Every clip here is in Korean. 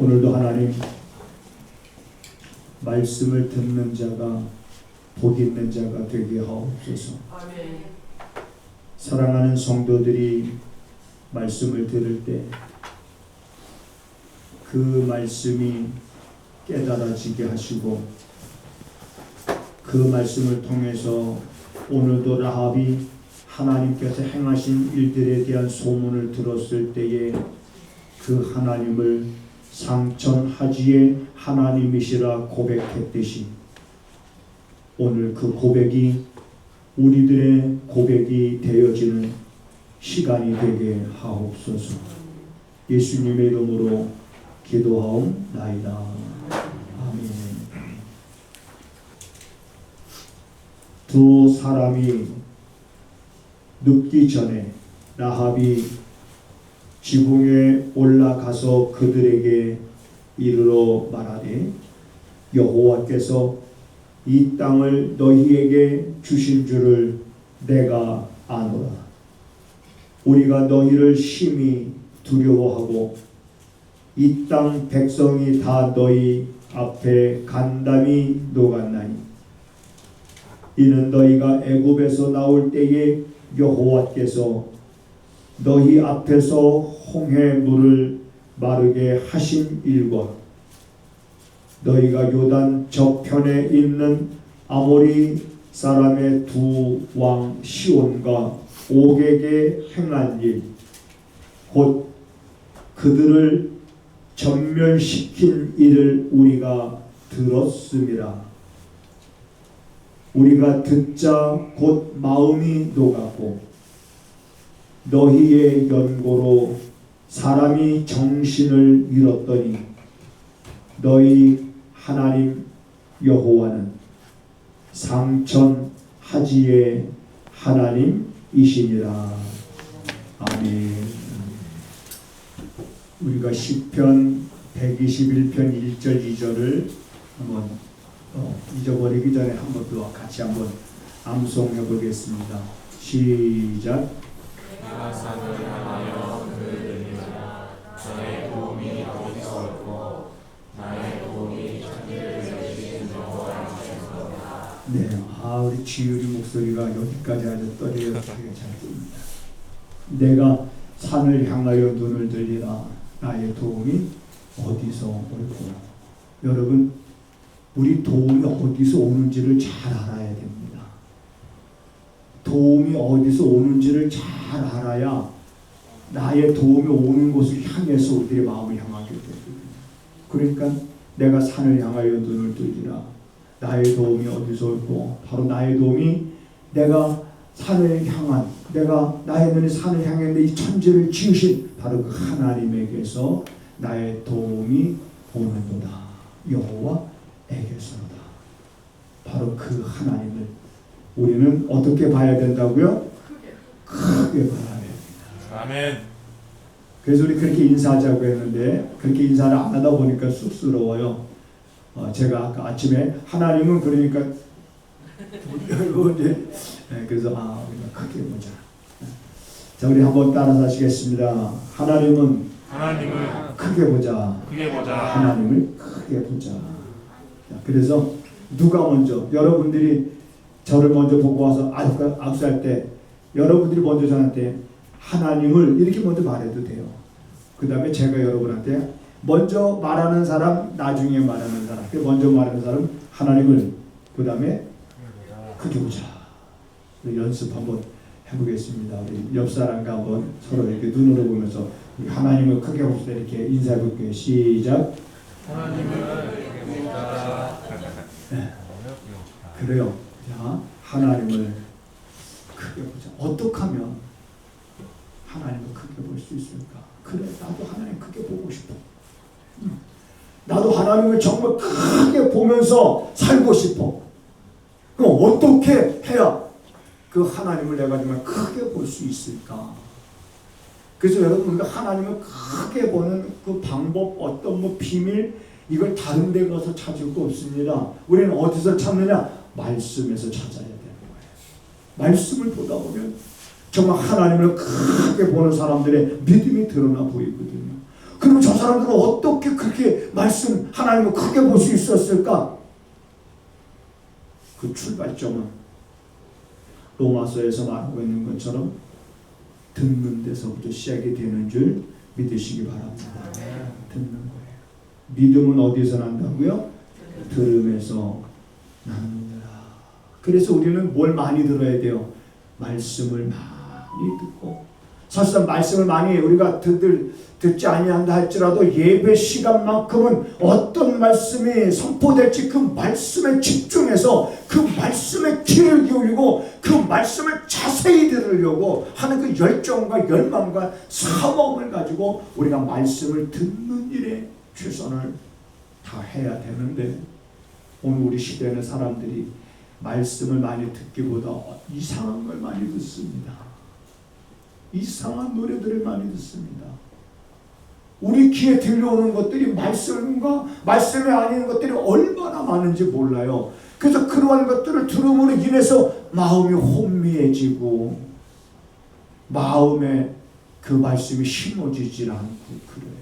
오늘도 하나님 말씀을 듣는 자가 복 있는 자가 되게 하옵소서. 아멘. 사랑하는 성도들이 말씀을 들을 때 그 말씀이 깨달아지게 하시고 그 말씀을 통해서 오늘도 라합이 하나님께서 행하신 일들에 대한 소문을 들었을 때에 그 하나님을 상천하지의 하나님이시라 고백했듯이 오늘 그 고백이 우리들의 고백이 되어지는 시간이 되게 하옵소서. 예수님의 이름으로 기도하옵나이다. 아멘. 두 사람이 눕기 전에 라합이 지붕에 올라가서 그들에게 이르러 말하되 여호와께서 이 땅을 너희에게 주신 줄을 내가 아노라. 우리가 너희를 심히 두려워하고 이 땅 백성이 다 너희 앞에 간담이 녹았나니 이는 너희가 애굽에서 나올 때에 여호와께서 너희 앞에서 홍해 물을 마르게 하신 일과 너희가 요단 저편에 있는 아모리 사람의 두 왕 시온과 옥에게 행한 일, 곧 그들을 전멸시킨 일을 우리가 들었음이라. 우리가 듣자 곧 마음이 녹았고 너희의 연고로 사람이 정신을 잃었더니 너희 하나님 여호와는 상천하지의 하나님이시니라. 아멘. 우리가 시편 121편 1절 2절을 한번 잊어버리기 전에 한번 더 같이 한번 암송해 보겠습니다. 시작. 내가 산을 향하여 그르리라. 나의 도움이 어디서 올꼬? 나의 도움이 천지를 지으신 여호와께서다. 네, 우리 지율이 목소리가 여기까지 아주 떨려요. 되게 잘 들립니다. 내가 산을 향하여 눈을 들리라. 나의 도움이 어디서 올꼬? 여러분, 우리 도움이 어디서 오는지를 잘 알아야 됩니다. 도움이 어디서 오는지를 잘 알아야 나의 도움이 오는 곳을 향해서 우리의 마음을 향하게 되거든요. 그러니까 내가 산을 향하여 눈을 들리라. 나의 도움이 어디서 올꼬? 바로 나의 도움이 내가 산을 향한, 내가 나의 눈이 산을 향했는데 이 천지를 지으신 바로 그 하나님에게서 나의 도움이 오는도다. 여호와에게서다. 바로 그 하나님을 우리는 어떻게 봐야 된다고요? 크게 봐야 됩니다. 아멘. 그래서 우리 그렇게 인사하자고 했는데 그렇게 인사를 안 하다 보니까 쑥스러워요. 제가 아까 아침에 하나님은 그러니까 그래서 우리가 크게 보자. 자, 우리 한번 따라서 하시겠습니다. 하나님을 크게 보자. 하나님을 크게 보자. 자, 그래서 누가 먼저, 여러분들이 저를 먼저 보고 와서 악수할 때 여러분들이 먼저 저한테 하나님을 이렇게 먼저 말해도 돼요. 그 다음에 제가 여러분한테 먼저 말하는 사람, 나중에 말하는 사람, 먼저 말하는 사람 하나님을, 그 다음에 크게 보자. 연습 한번 해보겠습니다. 우리 옆 사람과 한번 서로 이렇게 눈으로 보면서 하나님을 크게 봅시다. 이렇게 인사해 볼게요. 시작. 하나님을 크게 보자. 네. 그래요. 자, 하나님을 크게 보자. 어떻게 하면 하나님을 크게 볼 수 있을까? 그래, 나도 하나님 크게 보고 싶어. 나도 하나님을 정말 크게 보면서 살고 싶어. 그럼 어떻게 해야 그 하나님을 내가 정말 크게 볼 수 있을까? 그래서 여러분, 우리가 하나님을 크게 보는 그 방법, 어떤 비밀, 이걸 다른 데 가서 찾을 거 없습니다. 우리는 어디서 찾느냐? 말씀에서 찾아야 되는 거예요. 말씀을 보다 보면 정말 하나님을 크게 보는 사람들의 믿음이 드러나 보이거든요. 그럼 저 사람들은 어떻게 그렇게 말씀 하나님을 크게 볼 수 있었을까? 그 출발점은 로마서에서 말하고 있는 것처럼 듣는 데서부터 시작이 되는 줄 믿으시기 바랍니다. 듣는 거예요. 믿음은 어디서 난다고요? 들음에서 납니다. 그래서 우리는 뭘 많이 들어야 돼요? 말씀을 많이 듣고, 사실상 말씀을 많이 우리가 듣지 아니한다 할지라도 예배 시간만큼은 어떤 말씀이 선포될지 그 말씀에 집중해서 그 말씀에 귀를 기울이고 그 말씀을 자세히 들으려고 하는 그 열정과 열망과 사모함을 가지고 우리가 말씀을 듣는 일에 최선을 다해야 되는데, 오늘 우리 시대에는 사람들이 말씀을 많이 듣기보다 이상한 걸 많이 듣습니다. 이상한 노래들을 많이 듣습니다. 우리 귀에 들려오는 것들이 말씀과 말씀이 아닌 것들이 얼마나 많은지 몰라요. 그래서 그러한 것들을 들음으로 인해서 마음이 혼미해지고 마음에 그 말씀이 심어지질 않고 그래요.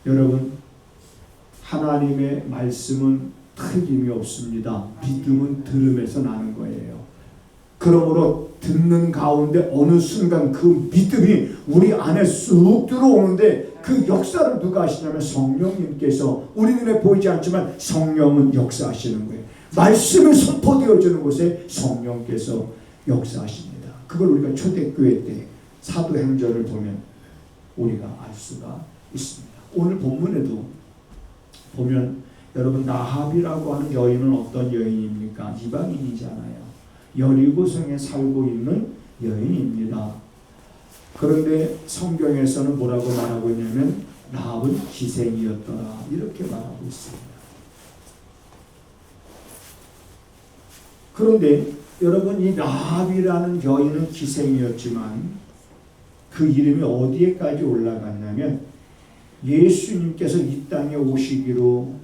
여러분, 하나님의 말씀은 틀림이 없습니다. 믿음은 들음에서 나는 거예요. 그러므로 듣는 가운데 어느 순간 그 믿음이 우리 안에 쑥 들어오는데 그 역사를 누가 하시냐면 성령님께서, 우리 눈에 보이지 않지만 성령은 역사하시는 거예요. 말씀이 선포되어지는 곳에 성령께서 역사하십니다. 그걸 우리가 초대교회 때 사도행전을 보면 우리가 알 수가 있습니다. 오늘 본문에도 보면 여러분, 라합이라고 하는 여인은 어떤 여인입니까? 이방인이잖아요. 여리고성에 살고 있는 여인입니다. 그런데 성경에서는 뭐라고 말하고 있냐면 라합은 기생이었더라 이렇게 말하고 있습니다. 그런데 여러분, 이 라합이라는 여인은 기생이었지만 그 이름이 어디에까지 올라갔냐면 예수님께서 이 땅에 오시기로,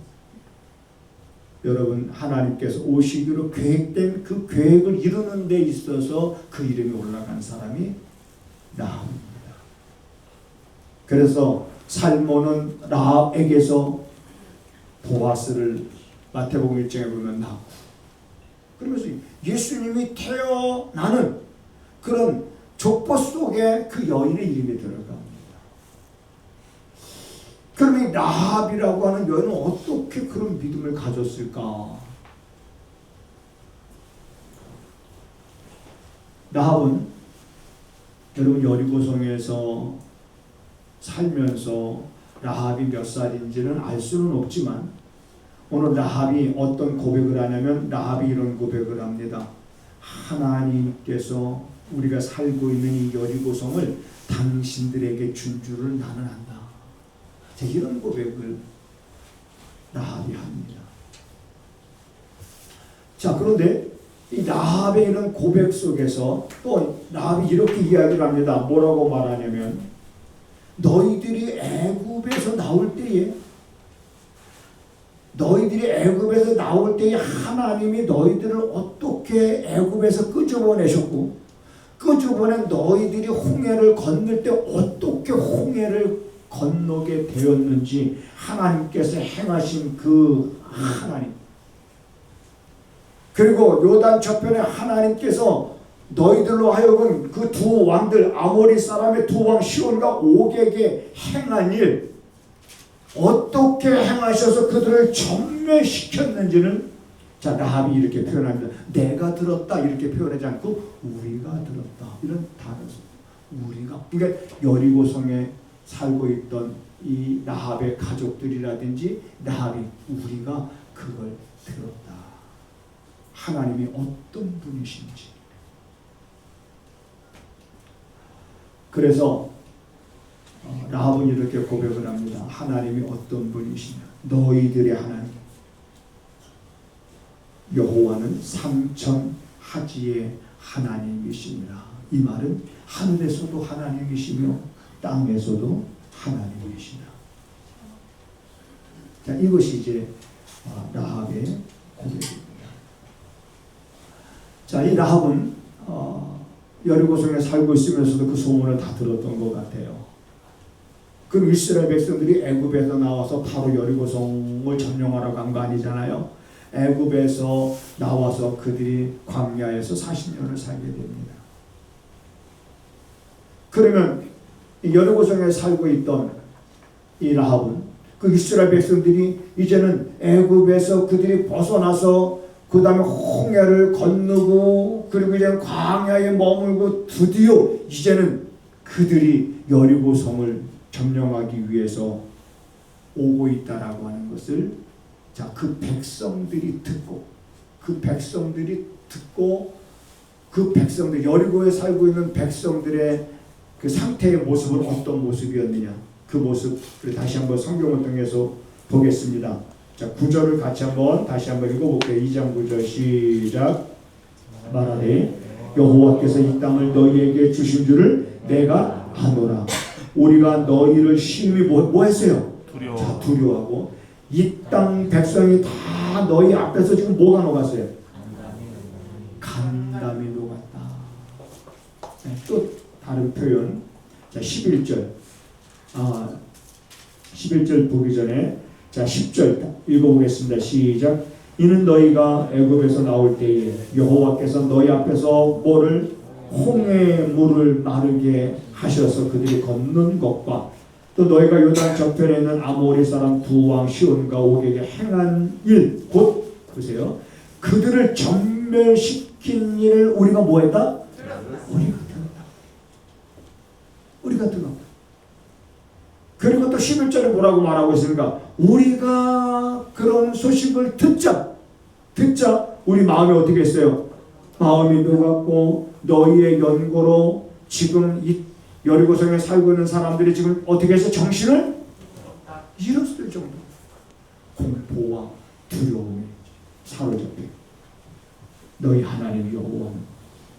여러분, 하나님께서 오시기로 계획된 그 계획을 이루는 데 있어서 그 이름이 올라간 사람이 라합입니다. 그래서 살모는 라합에게서 보아스를 마태복음 1장에 보면 나오고, 그러면서 예수님이 태어나는 그런 족보 속에 그 여인의 이름이 들어갑니다. 그러면 라합이라고 하는 여인은 어떻게 그런 믿음을 가졌을까? 라합은 여러분, 여리고성에서 살면서 라합이 몇 살인지는 알 수는 없지만 오늘 라합이 어떤 고백을 하냐면 라합이 이런 고백을 합니다. 하나님께서 우리가 살고 있는 이 여리고성을 당신들에게 준 줄을 나는 안다. 이런 고백을 라합이 합니다. 자, 그런데 이 라합의 이런 고백 속에서 또 라합이 이렇게 이야기를 합니다. 뭐라고 말하냐면 너희들이 애굽에서 나올 때에 하나님이 너희들을 어떻게 애굽에서 끄집어내셨고 끄집어낸 너희들이 홍해를 건널 때 어떻게 홍해를 건너게 되었는지 하나님께서 행하신 그 하나님, 그리고 요단 저편에 하나님께서 너희들로 하여금 그 두 왕들, 아모리 사람의 두 왕 시온과 옥에게 행한 일, 어떻게 행하셔서 그들을 전멸시켰는지는, 자, 라합이 이렇게 표현합니다. 내가 들었다 이렇게 표현하지 않고 우리가 들었다 이런 단어죠. 우리가, 그러니까 여리고성에 살고 있던 이 라합의 가족들이라든지 라합이, 우리가 그걸 들었다. 하나님이 어떤 분이신지. 그래서 라합은 이렇게 고백을 합니다. 하나님이 어떤 분이시냐? 너희들의 하나님 여호와는 삼천 하지의 하나님이시니라. 이 말은 하늘에서도 하나님이시며 땅에서도 하나님이시다. 자, 이것이 이제 라합의 고백입니다. 자, 이 라합은 여리고성에 살고 있으면서도 그 소문을 다 들었던 것 같아요. 그럼 이스라엘 백성들이 애굽에서 나와서 바로 여리고성을 점령하러 간 거 아니잖아요. 애굽에서 나와서 그들이 광야에서 40년을 살게 됩니다. 그러면 여리고성에 살고 있던 이 라합은 그 이스라엘 백성들이 이제는 애굽에서 그들이 벗어나서 그 다음에 홍해를 건너고 그리고 이제 광야에 머물고 드디어 이제는 그들이 여리고성을 점령하기 위해서 오고 있다라고 하는 것을 자, 그 백성들이 듣고 그 백성들 여리고에 살고 있는 백성들의 그 상태의 모습은 어떤 모습이었느냐, 그 모습을 다시 한번 성경을 통해서 보겠습니다. 자, 9절을 같이 한번 다시 한번 읽어볼게요. 2장 9절 시작. 말하되 여호와께서 이 땅을 너희에게 주신 줄을 내가 아노라. 우리가 너희를 심히 뭐 했어요? 자, 두려워하고 이 땅 백성이 다 너희 앞에서 지금 뭐가 녹았어요? 간담이 녹았다. 네, 또 다른 표현. 자, 11절. 11절 보기 전에 자, 10절 읽어보겠습니다. 시작. 이는 너희가 애굽에서 나올 때에 여호와께서 너희 앞에서 뭐를 홍해의 물을 마르게 하셔서 그들이 걷는 것과 또 너희가 요단 저편에 있는 아모리 사람 두 왕 시온과 옥에게 행한 일 곧 보세요. 그들을 전멸시킨 일을 우리가 뭐했다? 우리가 들었다. 그리고 또 11절에 뭐라고 말하고 있습니까? 우리가 그런 소식을 듣자 우리 마음이 어떻게 했어요? 마음이 녹았고 너희의 연고로 지금 이 여리고성에 살고 있는 사람들이 지금 어떻게 해서 정신을 잃었을 정도 공포와 두려움에 사로잡혀 너희 하나님 여호와는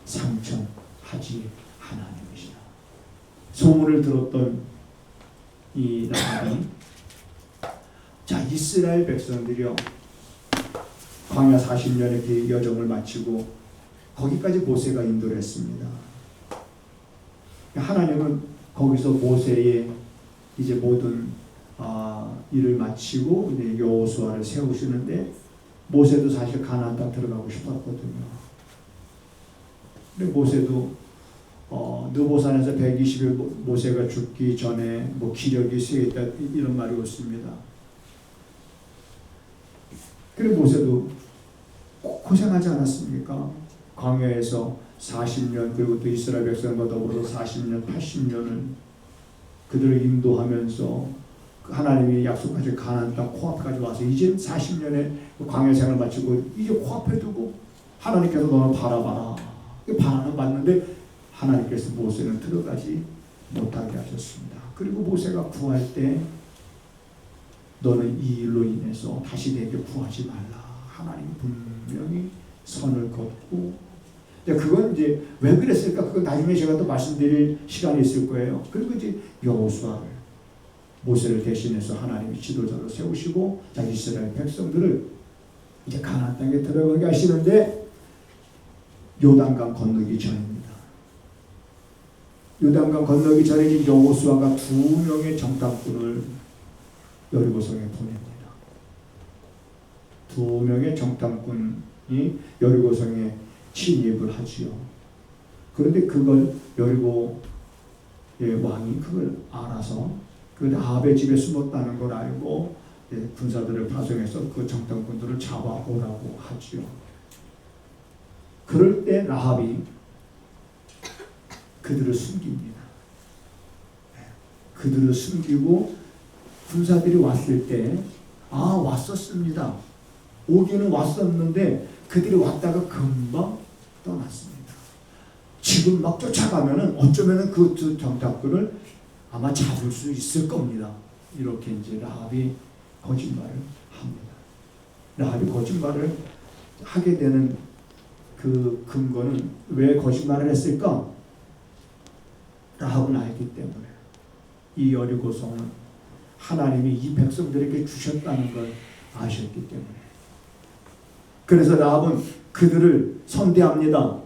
상천하지 하나님이시다. 소문을 들었던 이 라합이 자, 이스라엘 백성들이요 광야 40년의 그 여정을 마치고 거기까지 모세가 인도를 했습니다. 하나님은 거기서 모세의 이제 모든 일을 마치고 이제 여호수아를 세우시는데 모세도 사실 가나안 땅 들어가고 싶었거든요. 근데 모세도 느보산에서 120일 모세가 죽기 전에 뭐 기력이 쇠했다 이런 말이 있습니다. 그래 모세도 고생하지 않았습니까? 광야에서 40년 그리고 또 이스라엘 백성과 더불어서 40년 80년을 그들을 인도하면서 하나님이 약속하신 가나안 땅 코앞까지 와서 이제 40년의 광야 생활을 마치고 이제 코앞에 두고 하나님께서 너는 바라봐라. 바라는 봤는데 하나님께서 모세는 들어가지 못하게 하셨습니다. 그리고 모세가 구할 때 너는 이 일로 인해서 다시 내게 구하지 말라. 하나님 분명히 선을 걷고 그건 이제 왜 그랬을까? 그건 나중에 제가 또 말씀드릴 시간이 있을 거예요. 그리고 이제 여호수아를 모세를 대신해서 하나님이 지도자로 세우시고 자, 이스라엘 백성들을 이제 가나안 땅에 들어가게 하시는데 요단강 건너기 전입니다. 요단강 건너기 전에 이제 여호수아가 2명의 정탐꾼을 여리고성에 보냅니다. 2명의 정탐꾼이 여리고성에 침입을 하지요. 그런데 그걸 여리고의 왕이 그걸 알아서 그 라합의 집에 숨었다는 걸 알고 군사들을 파송해서 그 정탐꾼들을 잡아오라고 하지요. 그럴 때 라합이 그들을 숨깁니다. 그들을 숨기고 군사들이 왔을 때 왔었습니다. 오기는 왔었는데 그들이 왔다가 금방 떠났습니다. 지금 막 쫓아가면은 어쩌면은 그 두 정탐꾼을 아마 잡을 수 있을 겁니다. 이렇게 이제 라합이 거짓말을 합니다. 라합이 거짓말을 하게 되는 그 근거는 왜 거짓말을 했을까? 라합은 알기 때문에 이 여리고성은 하나님이 이 백성들에게 주셨다는 걸 아셨기 때문에 그래서 라합은 그들을 선대합니다.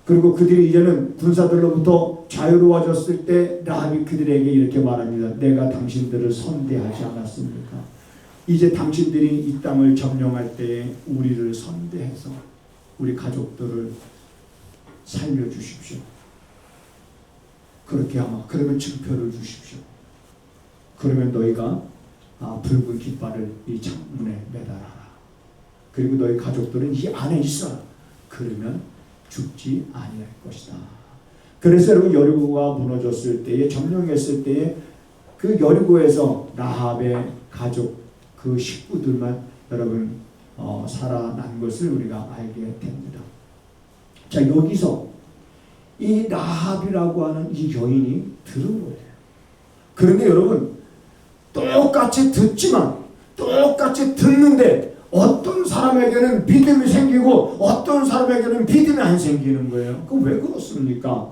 그리고 그들이 이제는 군사들로부터 자유로워졌을 때 라합이 그들에게 이렇게 말합니다. 내가 당신들을 선대하지 않았습니까? 이제 당신들이 이 땅을 점령할 때에 우리를 선대해서 우리 가족들을 살려주십시오. 그렇게 하면 그러면 증표를 주십시오. 그러면 너희가 붉은 깃발을 이 창문에 매달아라. 그리고 너희 가족들은 이 안에 있어라. 그러면 죽지 아니할 것이다. 그래서 여러분 여리고가 무너졌을 때에 점령했을 때에 그 여리고에서 라합의 가족 그 식구들만 여러분 살아난 것을 우리가 알게 됩니다. 자, 여기서 이 라합이라고 하는 이 여인이 들은 거예요. 그런데 여러분 똑같이 듣지만 똑같이 듣는데 어떤 사람에게는 믿음이 생기고 어떤 사람에게는 믿음이 안 생기는 거예요. 그럼 왜 그렇습니까?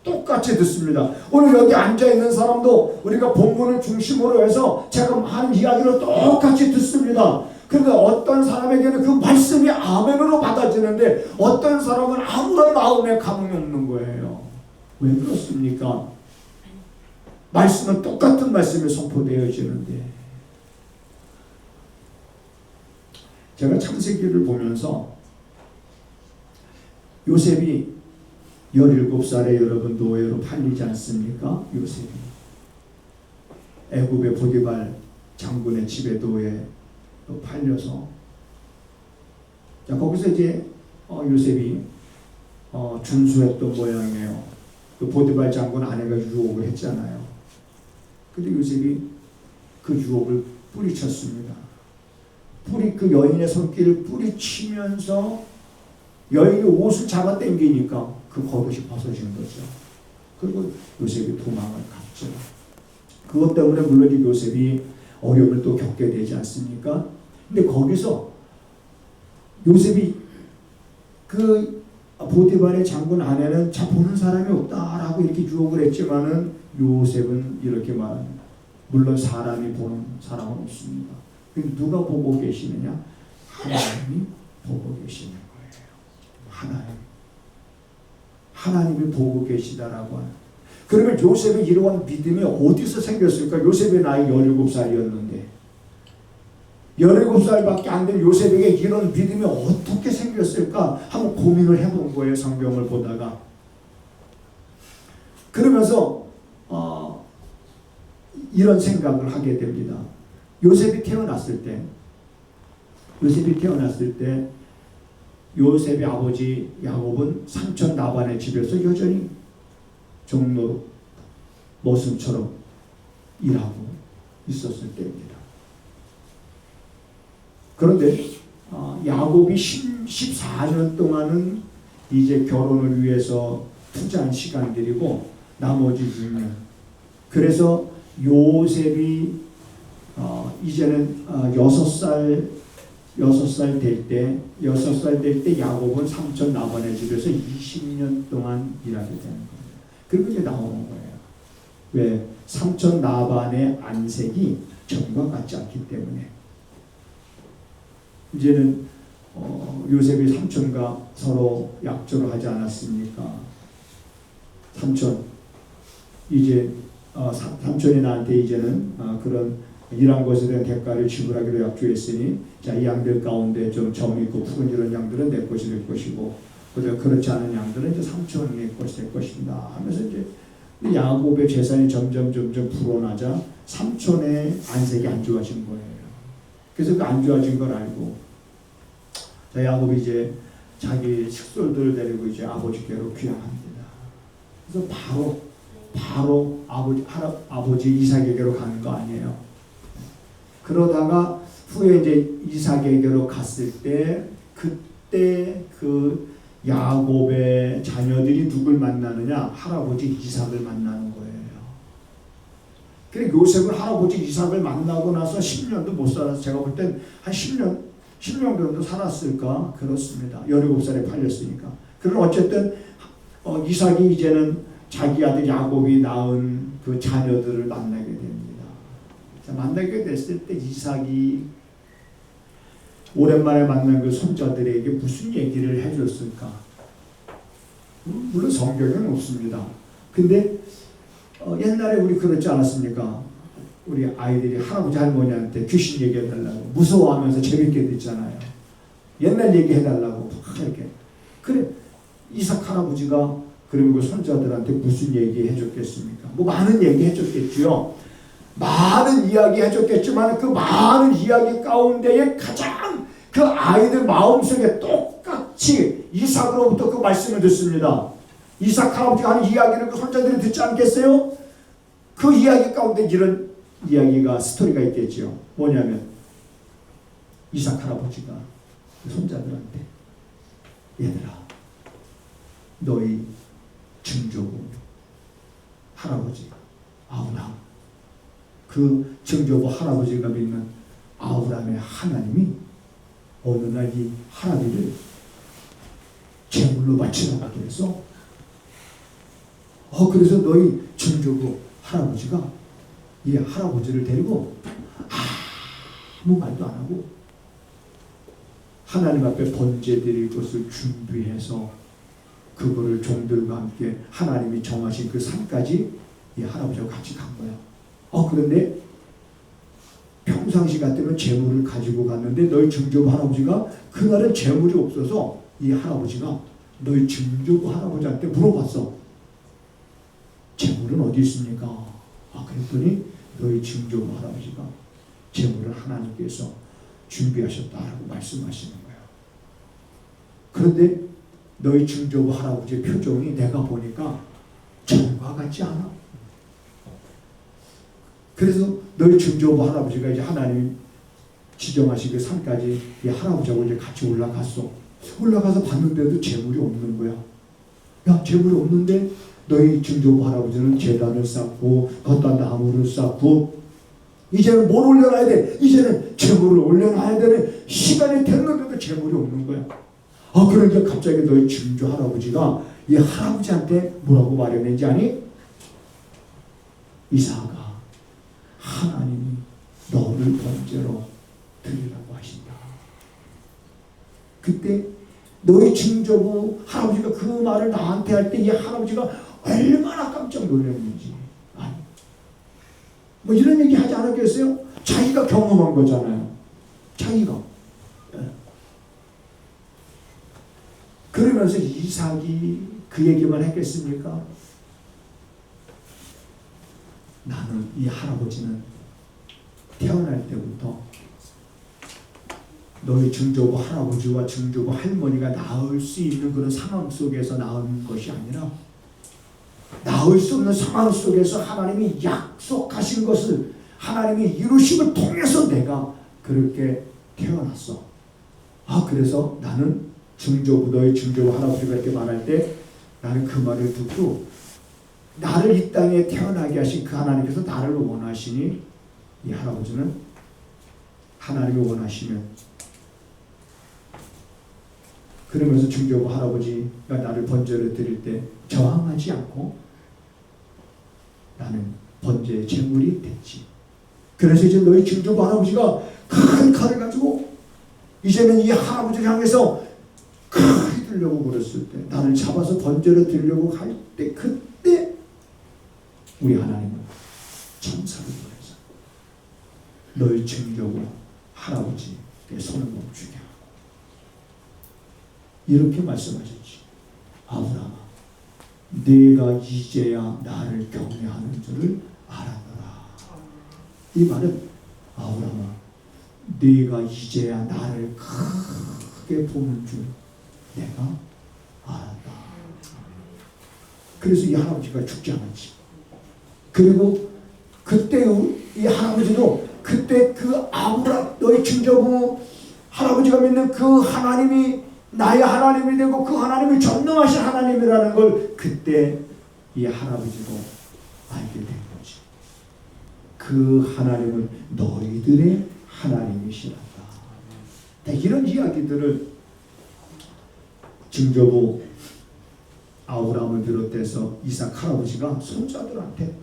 똑같이 듣습니다. 오늘 여기 앉아있는 사람도 우리가 본문을 중심으로 해서 제가 하는 이야기를 똑같이 듣습니다. 그런데 어떤 사람에게는 그 말씀이 아멘으로 받아지는데 어떤 사람은 아무런 마음에 감흥이 없는 거예요. 왜 그렇습니까? 말씀은 똑같은 말씀이 선포되어지는데 제가 창세기를 보면서 요셉이 17살에 여러분 노예로 팔리지 않습니까? 요셉이 애굽의 보디발 장군의 집에 노예로 팔려서 자 거기서 이제 요셉이 준수했던 모양이에요. 그 보디발 장군 아내가 유혹을 했잖아요. 근데 요셉이 그 유혹을 뿌리쳤습니다. 그 여인의 손길을 뿌리치면서 여인이 옷을 잡아 당기니까 그 겉옷이 벗어진 거죠. 그리고 요셉이 도망을 갔죠. 그것 때문에 물론 이 요셉이 어려움을 또 겪게 되지 않습니까? 근데 거기서 요셉이 그 보디발의 장군 아내는 자 보는 사람이 없다라고 이렇게 유혹을 했지만은 요셉은 이렇게 말합니다. 물론 사람이 보는 사람은 없습니다. 누가 보고 계시느냐? 하나님이 보고 계시는 거예요. 하나님이 보고 계시다라고 하는. 그러면 요셉의 이러한 믿음이 어디서 생겼을까? 요셉의 나이 17살이었는데 17살밖에 안 된 요셉에게 이런 믿음이 어떻게 생겼을까? 한번 고민을 해본 거예요. 성경을 보다가. 그러면서 이런 생각을 하게 됩니다. 요셉이 태어났을 때 요셉의 아버지 야곱은 삼촌 라반의 집에서 여전히 종로 모습처럼 일하고 있었을 때입니다. 그런데 야곱이 14년 동안은 이제 결혼을 위해서 투자한 시간들이고 나머지 6년. 그래서 요셉이 이제는 6살 될 때 야곱은 삼촌 라반의 집에서 20년 동안 일하게 되는 거예요. 그리고 이제 나오는 거예요. 왜? 삼촌 라반의 안색이 전과 같지 않기 때문에. 이제는 요셉이 삼촌과 서로 약조를 하지 않았습니까? 삼촌 이제 삼촌이 나한테 이제는 그런 일한 것에 대한 대가를 지불하기로 약조했으니 자, 이 양들 가운데 좀 점 있고 푸른 이런 양들은 내 것이 될 것이고 그렇지 않은 양들은 이제 삼촌의 것이 될 것입니다 하면서 이제 야곱의 재산이 점점 불어나자 삼촌의 안색이 안 좋아진 거예요. 그래서 그 안 좋아진 걸 알고 자, 야곱이 이제 자기 식솔들을 데리고 이제 아버지께로 귀향합니다. 그래서 바로 아버지 이삭에게로 가는 거 아니에요. 그러다가 후에 이제 이삭에게로 갔을 때 그때 그 야곱의 자녀들이 누굴 만나느냐? 할아버지 이삭을 만나는 거예요. 그래 요셉은 할아버지 이삭을 만나고 나서 10년도 못 살아서 제가 볼 땐 한 10년 정도 살았을까? 그렇습니다. 17살에 팔렸으니까. 그럼 어쨌든 이삭이 이제는 자기 아들 야곱이 낳은 그 자녀들을 만나게 됩니다. 자, 만나게 됐을 때 이삭이 오랜만에 만난 그 손자들에게 무슨 얘기를 해줬을까? 물론 성경에는 없습니다. 근데 옛날에 우리 그렇지 않았습니까? 우리 아이들이 할아버지 할머니한테 귀신 얘기해달라고 무서워하면서 재밌게 듣잖아요. 옛날 얘기해달라고 막 이렇게. 그래 이삭 할아버지가 그리고 그 손자들한테 무슨 얘기 해줬겠습니까? 뭐 많은 얘기 해줬겠지요. 많은 이야기 해줬겠지만 그 많은 이야기 가운데에 가장 그 아이들 마음속에 똑같이 이삭으로부터 그 말씀을 듣습니다. 이삭 할아버지가 하는 이야기를 그 손자들이 듣지 않겠어요? 그 이야기 가운데 이런 이야기가 스토리가 있겠죠. 뭐냐면 이삭 할아버지가 손자들한테 얘들아 너희 증조부 할아버지 아브라함 그 증조부 할아버지가 믿는 아브라함의 하나님이 어느 날 이 할아비를 제물로 바치라고 해서 그래서 너희 증조부 할아버지가 이 할아버지를 데리고 아무 말도 안 하고 하나님 앞에 번제 드릴 것을 준비해서 그거를 종들과 함께 하나님이 정하신 그 산까지 이 할아버지와 같이 간 거야. 그런데 평상시 같으면 재물을 가지고 갔는데 너희 증조부 할아버지가 그날은 재물이 없어서 이 할아버지가 너희 증조부 할아버지한테 물어봤어. 재물은 어디 있습니까? 그랬더니 너희 증조부 할아버지가 재물을 하나님께서 준비하셨다라고 말씀하시는 거예요. 그런데 너희 증조부 할아버지의 표정이 내가 보니까 전과 같지 않아. 그래서 너희 증조부 할아버지가 이제 하나님이 지정하신 그 산까지 이 할아버지하고 이제 같이 올라갔어. 올라가서 봤는데도 재물이 없는 거야. 야, 재물이 없는데 너희 증조부 할아버지는 제단을 쌓고 걷다 나무를 쌓고 이제는 뭘 올려놔야 돼? 이제는 재물을 올려놔야 되는 시간이 됐는데도 재물이 없는 거야. 그러니까 갑자기 너희 증조 할아버지가 이 할아버지한테 뭐라고 말했는지 아니? 이삭아 하나님이 너를 번제로 드리라고 하신다. 그때 너희 증조부 할아버지가 그 말을 나한테 할 때 이 할아버지가 얼마나 깜짝 놀랐는지. 아니, 뭐 이런 얘기 하지 않았겠어요? 자기가 경험한 거잖아요. 자기가. 그러면서 이삭이 그 얘기만 했겠습니까? 나는 이 할아버지는 태어날 때부터 너희 증조부 할아버지와 증조부 할머니가 낳을 수 있는 그런 상황 속에서 낳은 것이 아니라 낳을 수 없는 상황 속에서 하나님이 약속하신 것을 하나님이 이루심을 통해서 내가 그렇게 태어났어. 그래서 나는 너희 증조부 할아버지가 이렇게 말할 때 나는 그 말을 듣고 나를 이 땅에 태어나게 하신 그 하나님께서 나를 원하시니 이 할아버지는 하나님이 원하시면 그러면서 증조부 할아버지가 나를 번제를 드릴 때 저항하지 않고 나는 번제의 제물이 됐지. 그래서 이제 너희 증조부 할아버지가 큰 칼을 가지고 이제는 이 할아버지를 향해서 크게 들려고 그랬을 때 나를 잡아서 번제를 드리려고 할 때 그때 우리 하나님은 천사를 보내서 너희 증조부 할아버지의 손을 멈추게 하고 이렇게 말씀하셨지. 아브라함아 네가 이제야 나를 경외하는 줄을 알았노라. 이 말은 아브라함아 네가 이제야 나를 크게 보는 줄 내가 알았다. 그래서 이 할아버지가 죽지 않았지. 그리고 그때 이 할아버지도 그때 그 너희 증조부 할아버지가 믿는 그 하나님이 나의 하나님이 되고 그 하나님이 전능하신 하나님이라는 걸 그때 이 할아버지도 알게 된 거지. 그 하나님은 너희들의 하나님이시란다. 이런 이야기들을 증조부 아브라함을 비롯해서 이삭 할아버지가 손자들한테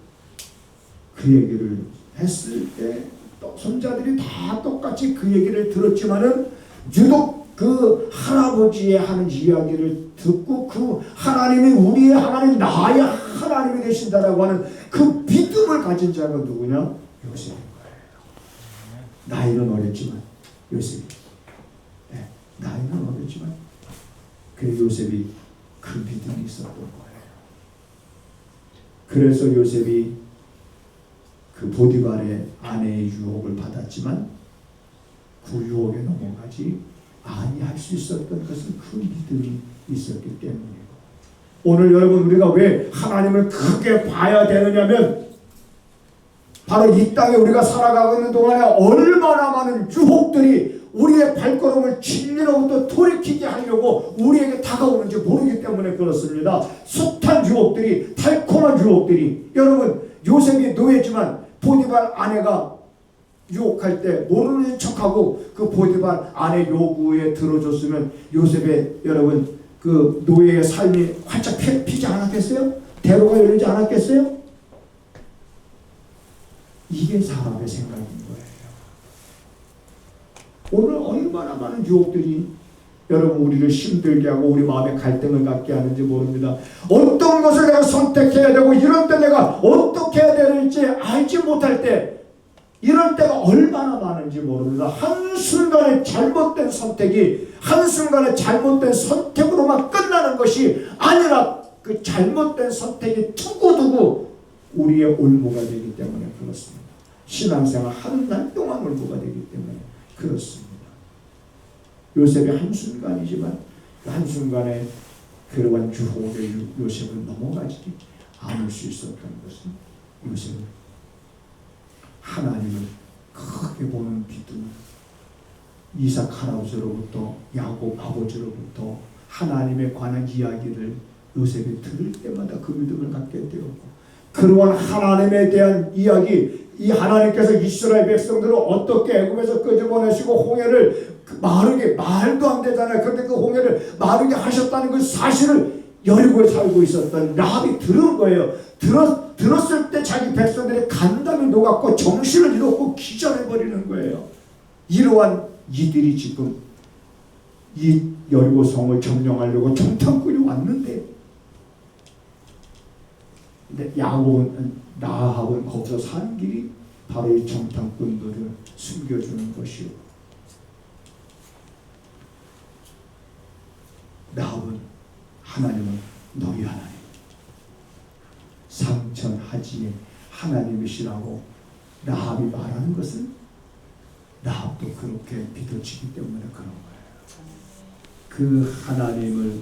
그 얘기를 했을 때 손자들이 다 똑같이 그 얘기를 들었지만은 유독 그 할아버지의 하는 이야기를 듣고 그 하나님이 우리의 하나님, 나의 하나님이 되신다라고 하는 그 믿음을 가진 자가 누구냐? 요셉인 거예요. 나이는 어렸지만 요셉이, 네, 나이는 어렸지만 그 요셉이 그 믿음이 있었던 거예요. 그래서 요셉이 그 보디발의 아내의 유혹을 받았지만 그 유혹에 넘어가지 아니할 수 있었던 것은 그 믿음이 있었기 때문이고, 오늘 여러분 우리가 왜 하나님을 크게 봐야 되느냐면 바로 이 땅에 우리가 살아가고 있는 동안에 얼마나 많은 유혹들이 우리의 발걸음을 진리로부터 돌이키게 하려고 우리에게 다가오는지 모르기 때문에 그렇습니다. 숱한 유혹들이, 달콤한 유혹들이. 여러분, 요셉이 노예지만 보디발 아내가 유혹할 때 모르는 척하고 그 보디발 아내 요구에 들어줬으면 요셉의 여러분 그 노예의 삶이 활짝 피지 않았겠어요? 대로가 열리지 않았겠어요? 이게 사람의 생각인 거예요. 오늘 얼마나 많은 유혹들이 여러분 우리를 힘들게 하고 우리 마음에 갈등을 갖게 하는지 모릅니다. 어떤 것을 내가 선택해야 되고 이럴 때 내가 어떻게 해야 될지 알지 못할 때, 이럴 때가 얼마나 많은지 모릅니다. 한순간의 잘못된 선택이 한순간의 잘못된 선택으로만 끝나는 것이 아니라 그 잘못된 선택이 두고두고 우리의 올무가 되기 때문에 그렇습니다. 신앙생활 한 날 동안 올무가 되기 때문에 그렇습니다. 요셉이 한순간이지만 그 한순간에 그러한 유혹에 요셉을 넘어가지 않을 수 있었던 것은 요셉은 하나님을 크게 보는 믿음, 이삭 할아버지로부터 야곱 아버지로부터 하나님에 관한 이야기를 요셉이 들을 때마다 그 믿음을 갖게 되었고, 그러한 하나님에 대한 이야기, 이 하나님께서 이스라엘 백성들을 어떻게 애굽에서 끄집어내시고 홍해를 마르게, 말도 안 되잖아요. 그런데 그 홍해를 마르게 하셨다는 그 사실을 여리고에 살고 있었던 라합이 들은 거예요. 들었을 때 자기 백성들의 간담이 녹았고 정신을 잃었고 기절해버리는 거예요. 이러한 이들이 지금 이 여리고 성을 점령하려고 정탐꾼이 왔는데, 근데 라합은 거기서 사는 길이 바로 이 정탐꾼들을 숨겨주는 것이요, 라합은 하나님은 너희 하나님, 상천하지의 하나님이시라고 라합이 말하는 것은 라합도 그렇게 믿어지기 때문에 그런 거예요. 그 하나님을,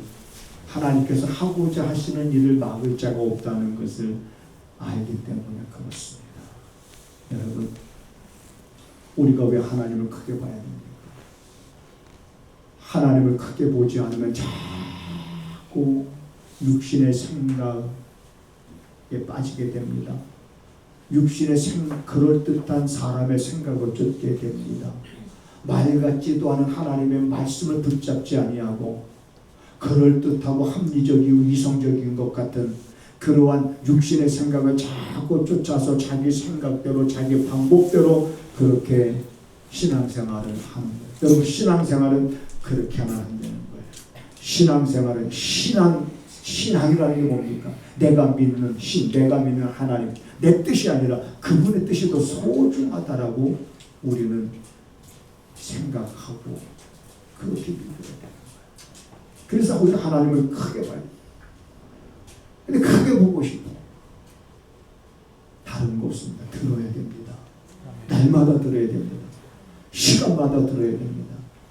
하나님께서 하고자 하시는 일을 막을 자가 없다는 것을 알기 때문에 그렇습니다. 여러분, 우리가 왜 하나님을 크게 봐야 됩니까? 하나님을 크게 보지 않으면 자꾸 육신의 생각에 빠지게 됩니다. 육신의 그럴듯한 사람의 생각을 쫓게 됩니다. 말 같지도 않은 하나님의 말씀을 붙잡지 아니하고 그럴듯하고 합리적이고 이성적인 것 같은 그러한 육신의 생각을 자꾸 쫓아서 자기 생각대로 자기 방법대로 그렇게 신앙생활을 하는 거예요. 여러분, 신앙생활은 그렇게 하면 안 되는 거예요. 신앙생활은 신앙이라는 게 뭡니까? 내가 믿는 신, 내가 믿는 하나님, 내 뜻이 아니라 그분의 뜻이 더 소중하다라고 우리는 생각하고 그렇게 믿어야 되는 거예요. 그래서 우리가 하나님을 크게 봐요. 근데 크게 보고 싶어. 다른 거 없습니다. 들어야 됩니다. 날마다 들어야 됩니다. 시간마다 들어야 됩니다.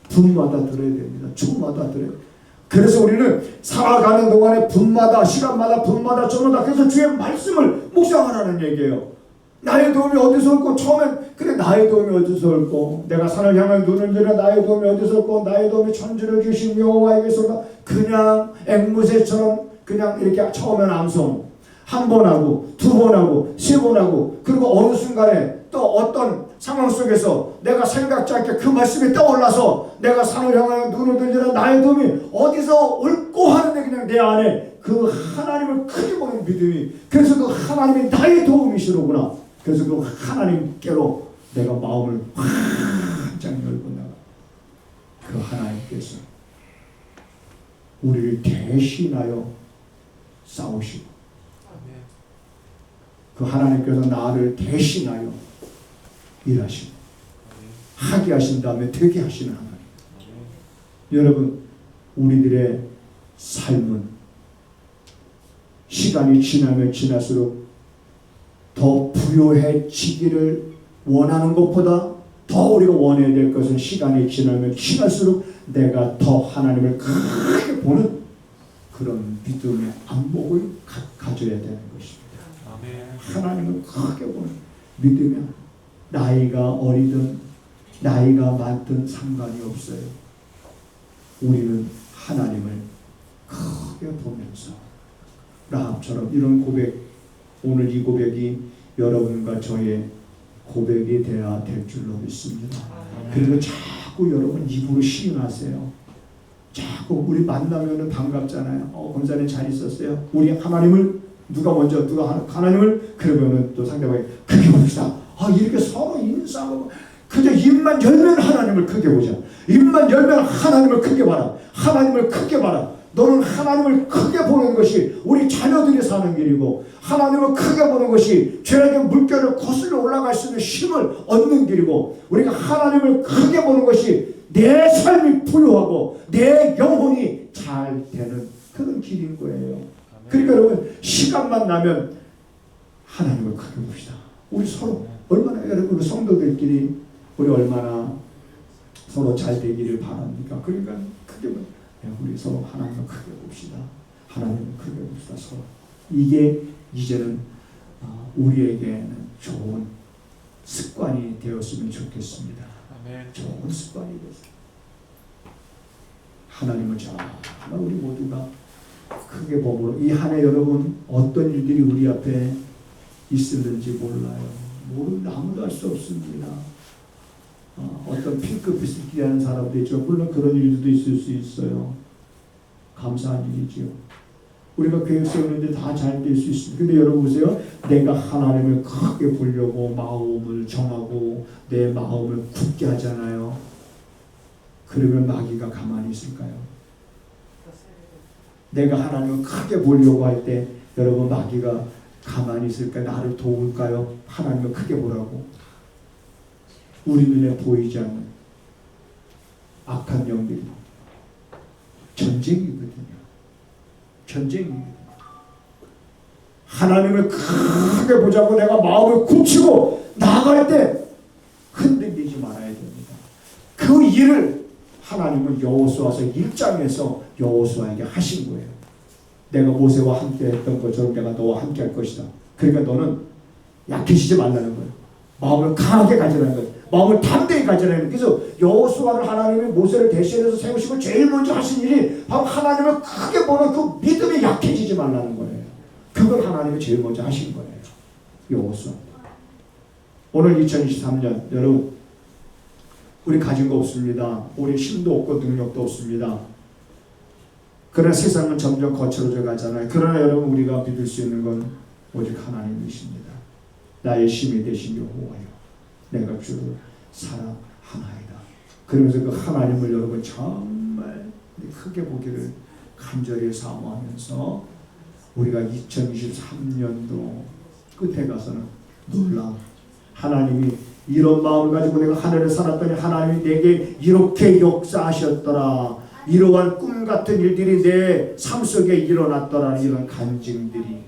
분마다 들어야 됩니다. 초마다 들어야 됩니다. 그래서 우리는 살아가는 동안에 분마다, 시간마다, 분마다, 초마다 그래서 주의 말씀을 묵상하라는 얘기예요. 나의 도움이 어디서 올고, 처음엔 그래 나의 도움이 어디서 올고, 내가 산을 향한 눈을 들여 나의 도움이 어디서 올고, 나의 도움이 천지를 주신 여호와에게서, 그냥 앵무새처럼 그냥 이렇게 처음엔 암송 한 번 하고 두 번 하고 세 번 하고, 그리고 어느 순간에 또 어떤 상황 속에서 내가 생각지 않게 그 말씀이 떠올라서 내가 산을 향하여 눈을 들리라 나의 도움이 어디서 올고 하는데 그냥 내 안에 그 하나님을 크게 보는 믿음이, 그래서 그 하나님이 나의 도움이시로구나. 그래서 그 하나님께로 내가 마음을 활짝 열고 나가. 그 하나님께서 우리를 대신하여 싸우시고 그 하나님께서 나를 대신하여 일하시고 하게 하신 다음에 되게 하시는 하나님. 여러분, 우리들의 삶은 시간이 지나면 지날수록 더 부요해지기를 원하는 것보다 더 우리가 원해야 될 것은 시간이 지나면 지날수록 내가 더 하나님을 크게 보는 그런 믿음의 안목을 가져야 되는 것입니다. 하나님을 크게 보는 믿음의 나이가 어리든 나이가 많든 상관이 없어요. 우리는 하나님을 크게 보면서 라합처럼 이런 고백, 오늘 이 고백이 여러분과 저의 고백이 되어야 될 줄로 믿습니다. 그리고 자꾸 여러분 입으로 시인하세요. 자꾸 우리 만나면 반갑잖아요. 권사님 잘 있었어요. 우리 하나님을 누가 하나님을 그러면은 또 상대방이 크게 봅시다. 이렇게 서로 인사하고 그저 입만 열면 하나님을 크게 보자. 입만 열면 하나님을 크게 봐라. 하나님을 크게 봐라. 너는 하나님을 크게 보는 것이 우리 자녀들이 사는 길이고 하나님을 크게 보는 것이 죄악의 물결을 거슬러 올라갈 수 있는 힘을 얻는 길이고 우리가 하나님을 크게 보는 것이 내 삶이 부유하고 내 영혼이 잘 되는 그런 길인 거예요. 그러니까 여러분 시간만 나면 하나님을 크게 봅시다. 우리 서로 얼마나 여러분 성도들끼리 우리 얼마나 서로 잘 되기를 바랍니까? 그러니까 크게 우리 서로 하나님을 크게 봅시다. 하나님을 크게 봅시다. 서로. 이게 이제는 우리에게는 좋은 습관이 되었으면 좋겠습니다. 아멘. 좋은 습관이 되었습니다. 하나님을 정말 우리 모두가 크게 보므로 이 한 해 여러분 어떤 일들이 우리 앞에 있었는지 몰라요. 아무도 알 수 없습니다. 어떤 핑크빛을 기대하는 사람도 있죠. 물론 그런 일도 있을 수 있어요. 감사한 일이죠. 우리가 계획 세우는데 다 잘 될 수 있습니다. 근데 여러분 보세요. 내가 하나님을 크게 보려고 마음을 정하고 내 마음을 굳게 하잖아요. 그러면 마귀가 가만히 있을까요? 내가 하나님을 크게 보려고 할 때 여러분 마귀가 가만히 있을까요? 나를 도울까요? 하나님을 크게 보라고. 우리 눈에 보이지 않는 악한 영들이 전쟁이거든요. 전쟁입니다. 하나님을 크게 보자고 내가 마음을 굳히고 나아갈 때 흔들리지 말아야 됩니다. 그 일을 하나님은 여호수아서 1장에서 여호수아에게 하신 거예요. 내가 모세와 함께 했던 것처럼 내가 너와 함께 할 것이다. 그러니까 너는 약해지지 말라는 거예요. 마음을 강하게 가지라는 거예요. 마음을 담대히 가지라는 거예요. 그래서 여호수아를 하나님이 모세를 대신해서 세우시고 제일 먼저 하신 일이 바로 하나님을 크게 보는 그 믿음이 약해지지 말라는 거예요. 그걸 하나님이 제일 먼저 하신 거예요. 여호수아. 오늘 2023년 여러분 우리 가진 거 없습니다. 우리 힘도 없고 능력도 없습니다. 그러나 세상은 점점 거칠어져 가잖아요. 그러나 여러분 우리가 믿을 수 있는 건 오직 하나님이십니다. 나의 힘이 되신 여호와여 내가 주를 사랑하나이다. 그러면서 그 하나님을 여러분 정말 크게 보기를 간절히 사모하면서 우리가 2023년도 끝에 가서는 놀라 하나님이 이런 마음을 가지고 내가 하늘에 살았더니 하나님이 내게 이렇게 역사하셨더라. 이러한 꿈 같은 일들이 내 삶 속에 일어났더라. 이런 간증들이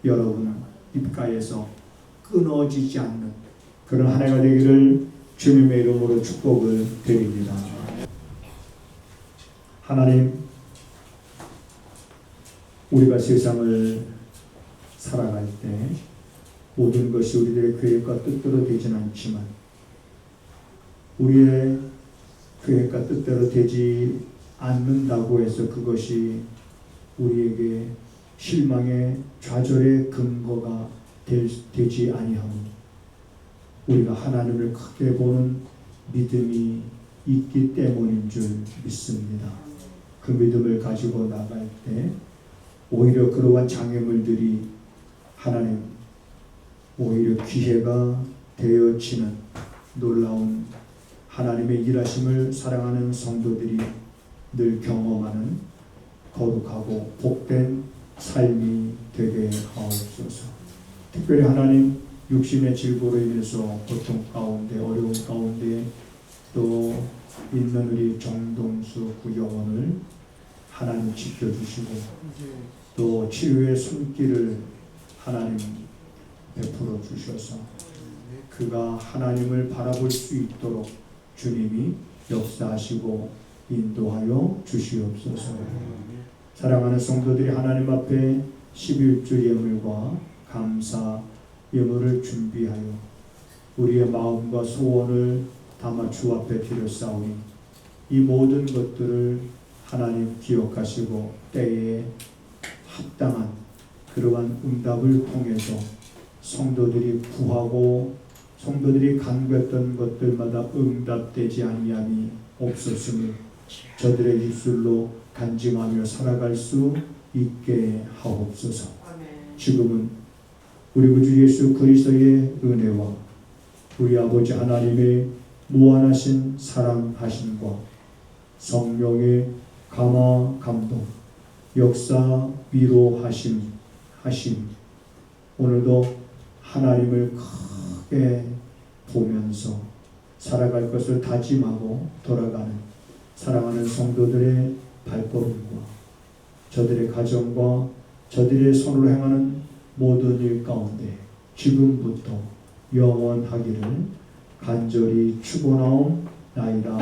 여러분 입가에서 끊어지지 않는 그런 한 해가 되기를 주님의 이름으로 축복을 드립니다. 하나님, 우리가 세상을 살아갈 때 모든 것이 우리들의 계획과 뜻대로 되지는 않지만 우리의 계획과 뜻대로 되지 않는다고 해서 그것이 우리에게 실망의 좌절의 근거가 되지 아니하고 우리가 하나님을 크게 보는 믿음이 있기 때문인 줄 믿습니다. 그 믿음을 가지고 나갈 때 오히려 그러한 장애물들이 하나님 오히려 기회가 되어지는 놀라운 하나님의 일하심을 사랑하는 성도들이 늘 경험하는 거룩하고 복된 삶이 되게 하옵소서. 특별히 하나님 육신의 질고로 인해서 고통 가운데 어려움 가운데 또 있는 우리 정동수 그 영혼을 하나님 지켜주시고 또 치유의 손길을 하나님 베풀어 주셔서 그가 하나님을 바라볼 수 있도록 주님이 역사하시고 인도하여 주시옵소서. 사랑하는 성도들이 하나님 앞에 11주 예물과 감사 예물을 준비하여 우리의 마음과 소원을 담아 주 앞에 드렸사오니 이 모든 것들을 하나님 기억하시고 때에 합당한 그러한 응답을 통해서 성도들이 구하고 성도들이 간구했던 것들마다 응답되지 아니함이 없었으니 저들의 입술로 간증하며 살아갈 수 있게 하옵소서. 지금은 우리 구주 예수 그리스도의 은혜와 우리 아버지 하나님의 무한하신 사랑하심과 성령의 감화 감동 역사 위로하심 오늘도 하나님을 크게 보면서 살아갈 것을 다짐하고 돌아가는 사랑하는 성도들의 발걸음과 저들의 가정과 저들의 손으로 행하는 모든 일 가운데 지금부터 영원하기를 간절히 축원하옵나이다.